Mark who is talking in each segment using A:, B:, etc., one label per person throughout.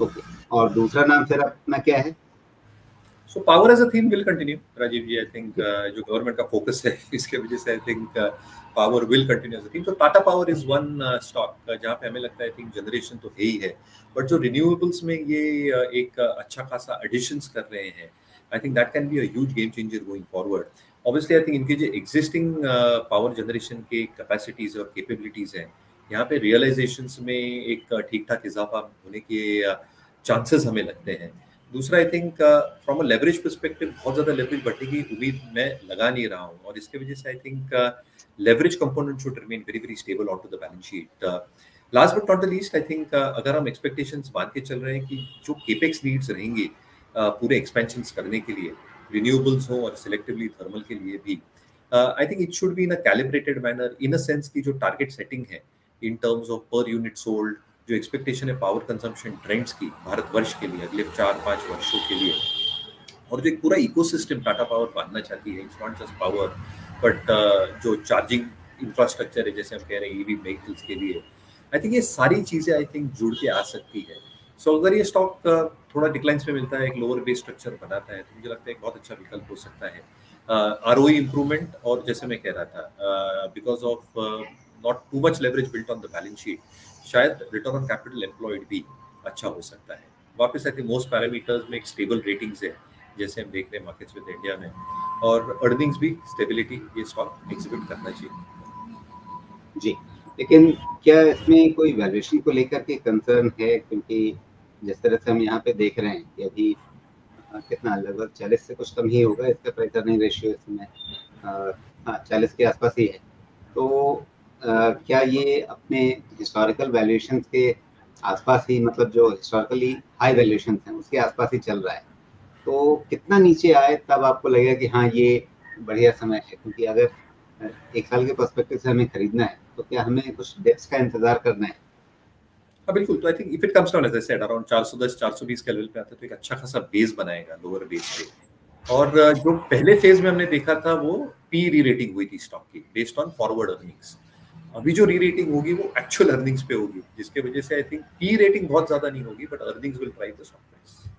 A: Okay, और दूसरा नाम फिर अपना क्या है?
B: So power as a theme will continue, Rajiv ji. I think जो गवर्नमेंट का फोकस है इसके वजह से I think power will continue as a theme. तो Tata power is one stock जहाँ पे हमें लगता है आई थिंक जनरेशन तो है ही है, बट जो रिन्यूएबल्स में ये एक अच्छा खासा एडिशंस कर रहे हैं, I think that can be a huge game changer going forward. Obviously I think इनके जो एग्जिस्टिंग पावर जनरेशन के कैपेसिटीज और कैपेबिलिटीज हैं, यहाँ पे रियलाइजेशंस में एक ठीक ठाक इजाफा होने के चांसेस हमें लगते हैं. दूसरा I think from a leverage perspective बहुत ज्यादा लेवरेज बढ़ने की उम्मीद मैं लगा नहीं रहा हूँ, और इसके वजह से I think leverage component should remain very very stable on to the balance sheet. Last but not the least I think अगर हम एक्सपेक्टेशंस मान के चल रहे हैं कि जो केपेक्स नीड्स रहेंगे पूरे एक्सपेंशंस करने के लिए, रिन्यूएबल्स हो और सिलेक्टिवली थर्मल के लिए भी, I think it should be in a calibrated manner, in a sense की जो टारगेट सेटिंग है इन terms of per unit sold, जो एक्सपेक्टेशन है पावर कंजम्पशन ट्रेंड्स की भारतवर्ष के लिए अगले 4-5 वर्षों के लिए, और जो एक पूरा इकोसिस्टम टाटा पावर बांधना चाहती है, it's not just power but जो चार्जिंग इंफ्रास्ट्रक्चर है जैसे हम कह रहे हैं ईवी व्हीकल्स के लिए, आई थिंक ये सारी चीजें आई थिंक जुड़ के आ सकती है. सो अगर ये स्टॉक थोड़ा डिक्लाइंस में मिलता है, एक लोअर बेस स्ट्रक्चर बनाता है, तो मुझे लगता है एक बहुत अच्छा विकल्प हो सकता है. आरओई इंप्रूवमेंट, और जैसे मैं कह रहा था because of not too much leverage built on the balance sheet, शायद रिटर्न ऑन कैपिटल एम्प्लॉयड भी अच्छा हो सकता है. वापस आई थिंक मोस्ट पैरामीटर्स में एक स्टेबल रेटिंग्स है जैसे हम देख रहे हैं मार्केट्स विद इंडिया में, और अर्निंग्स भी स्टेबिलिटी ये स्टॉक एग्जिबिट करना चाहिए.
A: जी, लेकिन क्या इसमें कोई वैल्यूएशन को लेकर के कंसर्न है? क्योंकि जिस तरह से हम यहाँ पे देख रहे हैं कि अभी कितना लगभग 40 से कुछ कम ही होगा इसका प्राइस अर्निंग रेशियो इस समय, हाँ 40 के आसपास ही है. तो क्या ये अपने हिस्टोरिकल वैल्यूएशंस के आसपास ही, मतलब जो हिस्टोरिकली हाई वैल्यूएशंस हैं उसके आसपास ही चल रहा है? तो कितना नीचे आए तब आपको लगेगा कि हाँ ये बढ़िया समय है? क्योंकि अगर 1 साल के पर्सपेक्टिव से हमें खरीदना है तो क्या हमें कुछ डेप्स का इंतजार करना है?
B: हाँ बिल्कुल. तो I think if it comes down as I said around 410-420 के लेवल पे आता है तो एक अच्छा खासा बेस बनाएगा लोअर बेस पे. और जो पहले फेज में हमने देखा था वो पी री रेटिंग हुई थी स्टॉक की बेस्ड ऑन फॉरवर्ड अर्निंग्स. अभी जो री रेटिंग होगी वो एक्चुअल अर्निंग्स पे होगी, जिसके वजह से आई थिंक पी रेटिंग बहुत ज्यादा नहीं होगी but earnings will drive the stock price.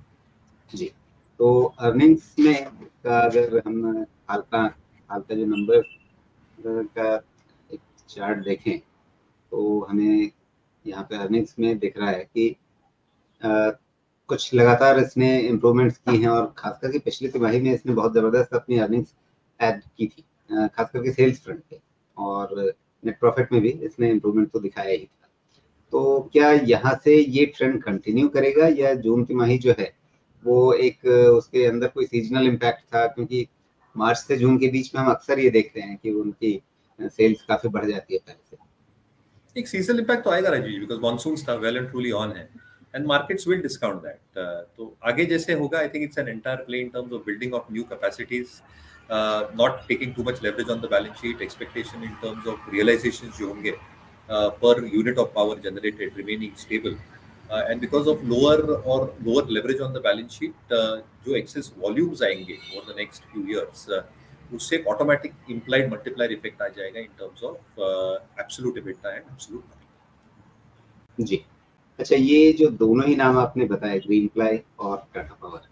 A: जी, तो अर्निंग्स में अगर हम हाल का जो नंबर का एक चार्ट देखें तो हमें यहाँ पे अर्निंग्स में दिख रहा है कि कुछ लगातार इसने इम्प्रूवमेंट्स की हैं, और खास करके पिछली तिमाही में इसने बहुत ज़बरदस्त अपनी अर्निंग्स ऐड की थी, खास करके सेल्स फ्रंट पे, और नेट प्रॉफिट में भी इसने इम्प्रूवमेंट तो दिखाया ही था. तो क्या यहाँ से ये ट्रेंड कंटिन्यू करेगा, या जून तिमाही जो है वो एक उसके अंदर कोई सीजनल इम्पैक्ट था? क्योंकि मार्च से जून के बीच में हम अक्सर ये देखते हैं कि उनकी सेल्स काफ़ी बढ़ जाती है पहले से.
B: एक सीजनल इम्पैक्ट तो आएगा राजीव, बिकॉज मॉनसून्स था वेल एंड ट्रूली ऑन है and markets will discount that. तो आगे जैसे होगा I think it's an entire play in terms of building of new capacities, not taking too much leverage on the balance sheet, expectation in terms of realisations जो होंगे per unit of power generated remaining stable, and because of lower leverage on the balance sheet जो access volumes आएंगे over the next few years, उससे एक automatic implied multiplier effect आ जाएगा in terms of absolute EBITDA and absolute.
A: जी, अच्छा, ये जो दोनों ही नाम आपने बताए, ग्रीनफ्लाई और टाटा पावर,